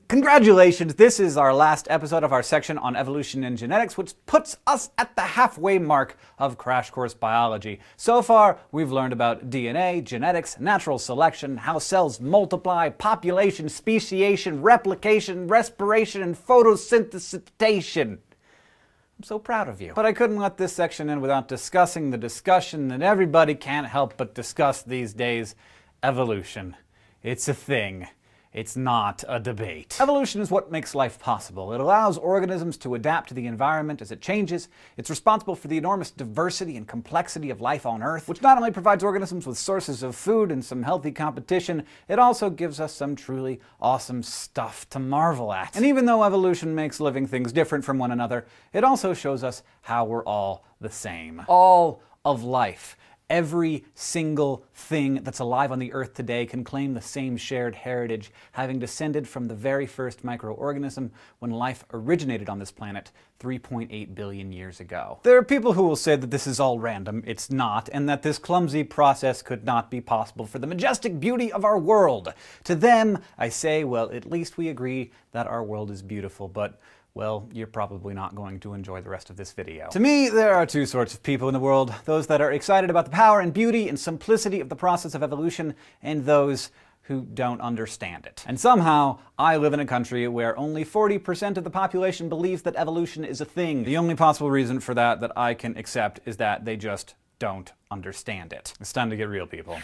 Congratulations! This is our last episode of our section on evolution and genetics, which puts us at the halfway mark of Crash Course Biology. So far, we've learned about DNA, genetics, natural selection, how cells multiply, population, speciation, replication, respiration, and photosynthesis. I'm so proud of you. But I couldn't let this section in without discussing the discussion that everybody can't help but discuss these days: evolution. It's a thing. It's not a debate. Evolution is what makes life possible. It allows organisms to adapt to the environment as it changes. It's responsible for the enormous diversity and complexity of life on Earth, which not only provides organisms with sources of food and some healthy competition, it also gives us some truly awesome stuff to marvel at. And even though evolution makes living things different from one another, it also shows us how we're all the same. All of life. Every single thing that's alive on the Earth today can claim the same shared heritage, having descended from the very first microorganism when life originated on this planet 3.8 billion years ago. There are people who will say that this is all random. It's not, and that this clumsy process could not be possible for the majestic beauty of our world. To them, I say, well, at least we agree that our world is beautiful, but well, you're probably not going to enjoy the rest of this video. To me, there are two sorts of people in the world: those that are excited about the power and beauty and simplicity of the process of evolution, and those who don't understand it. And somehow, I live in a country where only 40% of the population believes that evolution is a thing. The only possible reason for that I can accept is that they just don't understand it. It's time to get real, people.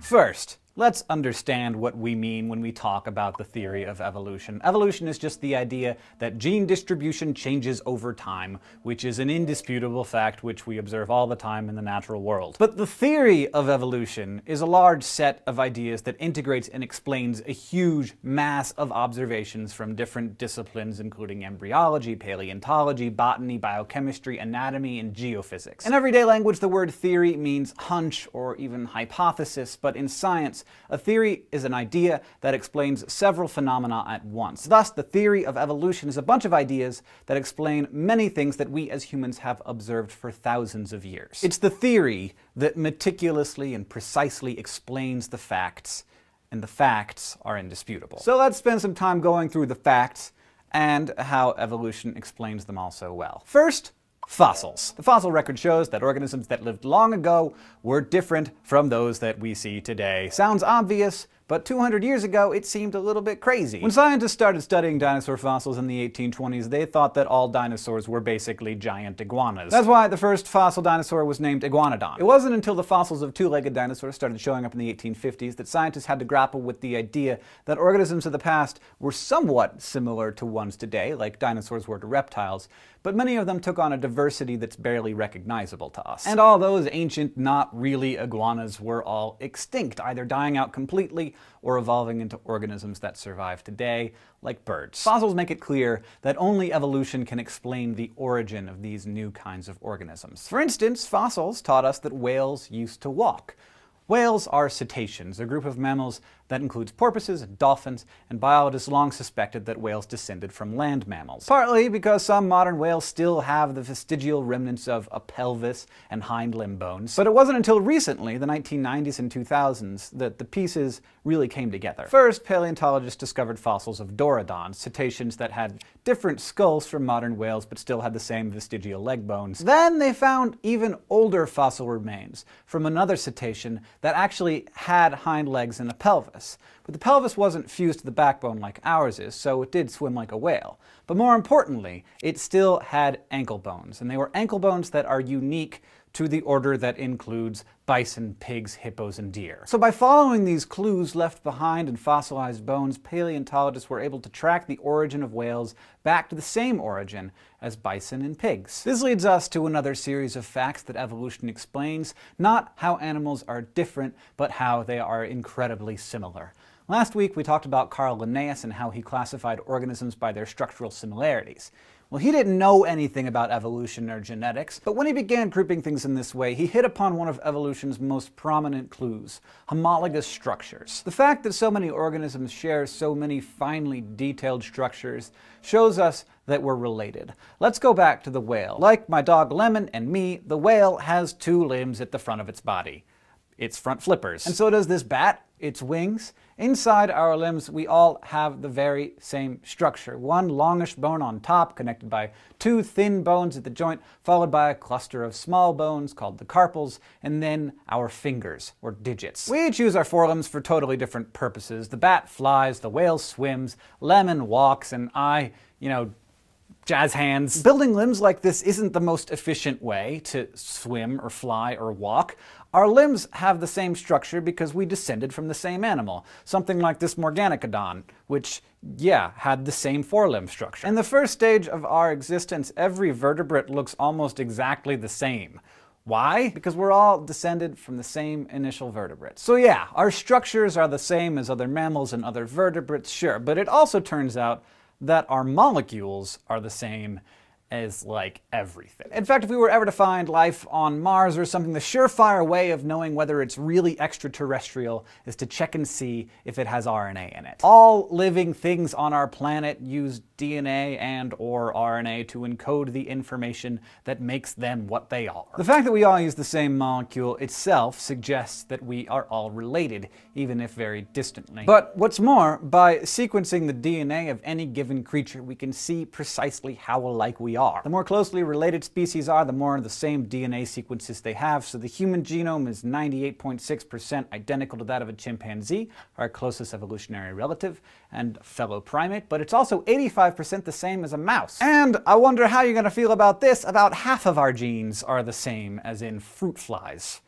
First, let's understand what we mean when we talk about the theory of evolution. Evolution is just the idea that gene distribution changes over time, which is an indisputable fact which we observe all the time in the natural world. But the theory of evolution is a large set of ideas that integrates and explains a huge mass of observations from different disciplines, including embryology, paleontology, botany, biochemistry, anatomy, and geophysics. In everyday language, the word theory means hunch or even hypothesis, but in science, a theory is an idea that explains several phenomena at once. Thus, the theory of evolution is a bunch of ideas that explain many things that we as humans have observed for thousands of years. It's the theory that meticulously and precisely explains the facts, and the facts are indisputable. So let's spend some time going through the facts and how evolution explains them all so well. First, fossils. The fossil record shows that organisms that lived long ago were different from those that we see today. Sounds obvious, but 200 years ago it seemed a little bit crazy. When scientists started studying dinosaur fossils in the 1820s, they thought that all dinosaurs were basically giant iguanas. That's why the first fossil dinosaur was named Iguanodon. It wasn't until the fossils of two-legged dinosaurs started showing up in the 1850s that scientists had to grapple with the idea that organisms of the past were somewhat similar to ones today, like dinosaurs were to reptiles, but many of them took on a diversity that's barely recognizable to us. And all those ancient, not really iguanas were all extinct, either dying out completely or evolving into organisms that survive today, like birds. Fossils make it clear that only evolution can explain the origin of these new kinds of organisms. For instance, fossils taught us that whales used to walk. Whales are cetaceans, a group of mammals that includes porpoises and dolphins, and biologists long suspected that whales descended from land mammals. Partly because some modern whales still have the vestigial remnants of a pelvis and hind limb bones. But it wasn't until recently, the 1990s and 2000s, that the pieces really came together. First, paleontologists discovered fossils of Dorodons, cetaceans that had different skulls from modern whales but still had the same vestigial leg bones. Then they found even older fossil remains from another cetacean that actually had hind legs and a pelvis. But the pelvis wasn't fused to the backbone like ours is, so it did swim like a whale. But more importantly, it still had ankle bones, and they were ankle bones that are unique to the order that includes bison, pigs, hippos, and deer. So by following these clues left behind in fossilized bones, paleontologists were able to track the origin of whales back to the same origin as bison and pigs. This leads us to another series of facts that evolution explains, not how animals are different, but how they are incredibly similar. Last week we talked about Carl Linnaeus and how he classified organisms by their structural similarities. Well, he didn't know anything about evolution or genetics, but when he began grouping things in this way, he hit upon one of evolution's most prominent clues: homologous structures. The fact that so many organisms share so many finely detailed structures shows us that we're related. Let's go back to the whale. Like my dog Lemon and me, the whale has 2 limbs at the front of its body. Its front flippers. And so does this bat, its wings. Inside our limbs, we all have the very same structure. One longish bone on top, connected by 2 thin bones at the joint, followed by a cluster of small bones called the carpals, and then our fingers, or digits. We each use our forelimbs for totally different purposes. The bat flies, the whale swims, Lemon walks, and I, jazz hands. Building limbs like this isn't the most efficient way to swim or fly or walk. Our limbs have the same structure because we descended from the same animal. Something like this Morganocodon, which, had the same forelimb structure. In the first stage of our existence, every vertebrate looks almost exactly the same. Why? Because we're all descended from the same initial vertebrates. So our structures are the same as other mammals and other vertebrates, sure, but it also turns out that our molecules are the same as, everything. In fact, if we were ever to find life on Mars or something, the surefire way of knowing whether it's really extraterrestrial is to check and see if it has RNA in it. All living things on our planet use DNA and/or RNA to encode the information that makes them what they are. The fact that we all use the same molecule itself suggests that we are all related, even if very distantly. But what's more, by sequencing the DNA of any given creature, we can see precisely how alike we are. The more closely related species are, the more of the same DNA sequences they have, so the human genome is 98.6% identical to that of a chimpanzee, our closest evolutionary relative and fellow primate, but it's also 85% the same as a mouse. And I wonder how you're gonna feel about this: about half of our genes are the same as in fruit flies,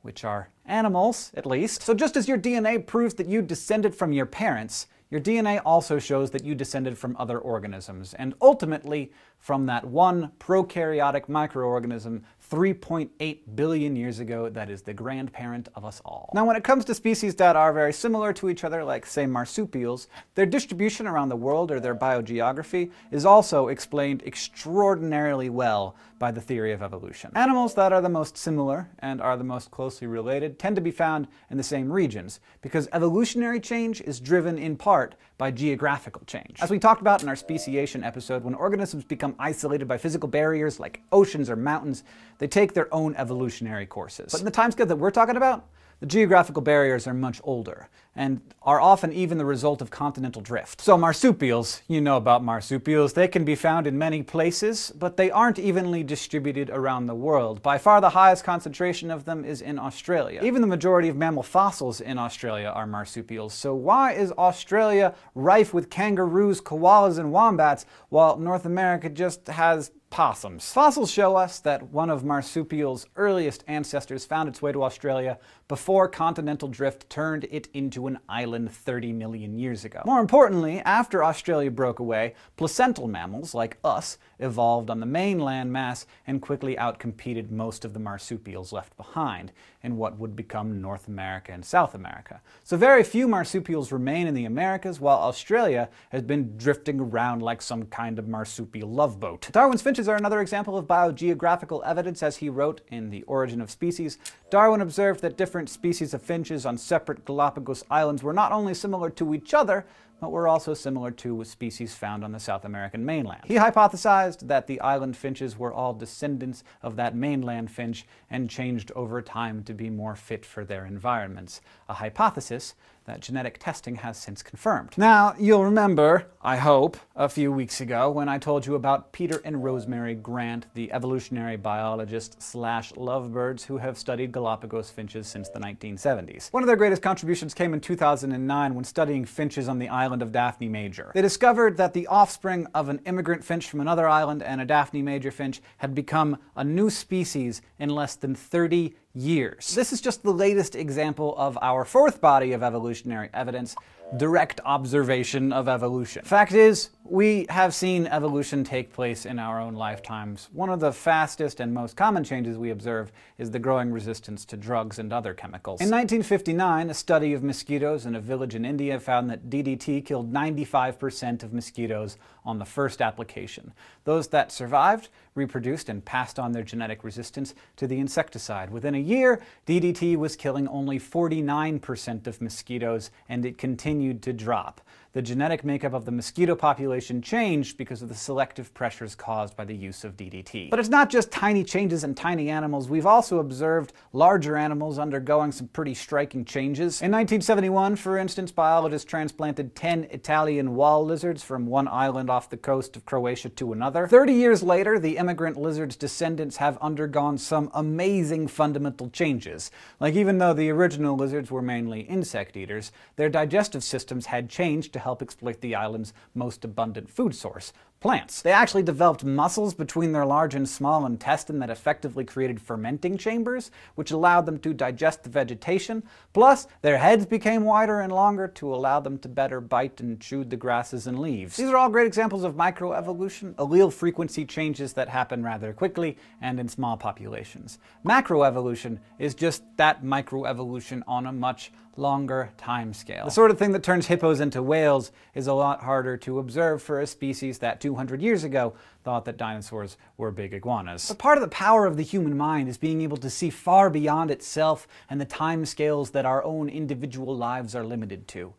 which are animals, at least. So just as your DNA proves that you descended from your parents, your DNA also shows that you descended from other organisms, and ultimately from that one prokaryotic microorganism 3.8 billion years ago that is the grandparent of us all. Now, when it comes to species that are very similar to each other, like, say, marsupials, their distribution around the world, or their biogeography, is also explained extraordinarily well by the theory of evolution. Animals that are the most similar and are the most closely related tend to be found in the same regions, because evolutionary change is driven in part by geographical change. As we talked about in our speciation episode, when organisms become isolated by physical barriers like oceans or mountains, they take their own evolutionary courses. But in the timescale that we're talking about, the geographical barriers are much older, and are often even the result of continental drift. So marsupials, you know about marsupials, they can be found in many places, but they aren't evenly distributed around the world. By far the highest concentration of them is in Australia. Even the majority of mammal fossils in Australia are marsupials. So why is Australia rife with kangaroos, koalas, and wombats, while North America just has possums? Fossils show us that one of marsupials' earliest ancestors found its way to Australia before continental drift turned it into an island 30 million years ago. More importantly, after Australia broke away, placental mammals, like us, evolved on the mainland mass and quickly outcompeted most of the marsupials left behind in what would become North America and South America. So very few marsupials remain in the Americas, while Australia has been drifting around like some kind of marsupial love boat. Darwin's finches are another example of biogeographical evidence. As he wrote in The Origin of Species, Darwin observed that different species of finches on separate Galapagos islands were not only similar to each other, but were also similar to species found on the South American mainland. He hypothesized that the island finches were all descendants of that mainland finch and changed over time to be more fit for their environments, a hypothesis that genetic testing has since confirmed. Now, you'll remember, I hope, a few weeks ago when I told you about Peter and Rosemary Grant, the evolutionary biologist / lovebirds who have studied Galapagos finches since the 1970s. One of their greatest contributions came in 2009 when studying finches on the island of Daphne Major. They discovered that the offspring of an immigrant finch from another island and a Daphne Major finch had become a new species in less than 30 years. This is just the latest example of our fourth body of evolutionary evidence: direct observation of evolution. Fact is, we have seen evolution take place in our own lifetimes. One of the fastest and most common changes we observe is the growing resistance to drugs and other chemicals. In 1959, a study of mosquitoes in a village in India found that DDT killed 95% of mosquitoes on the first application. Those that survived reproduced and passed on their genetic resistance to the insecticide. Within a year, DDT was killing only 49% of mosquitoes, and it continued to drop. The genetic makeup of the mosquito population changed because of the selective pressures caused by the use of DDT. But it's not just tiny changes in tiny animals. We've also observed larger animals undergoing some pretty striking changes. In 1971, for instance, biologists transplanted 10 Italian wall lizards from one island off the coast of Croatia to another. 30 years later, the immigrant lizard's descendants have undergone some amazing fundamental changes. Like, even though the original lizards were mainly insect eaters, their digestive systems had changed to help exploit the island's most abundant food source, plants. They actually developed muscles between their large and small intestine that effectively created fermenting chambers, which allowed them to digest the vegetation. Plus, their heads became wider and longer to allow them to better bite and chew the grasses and leaves. These are all great examples of microevolution, allele frequency changes that happen rather quickly and in small populations. Macroevolution is just that microevolution on a much longer time scale. The sort of thing that turns hippos into whales is a lot harder to observe for a species that 200 years ago thought that dinosaurs were big iguanas. But part of the power of the human mind is being able to see far beyond itself and the time scales that our own individual lives are limited to.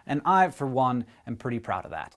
And I, for one, am pretty proud of that.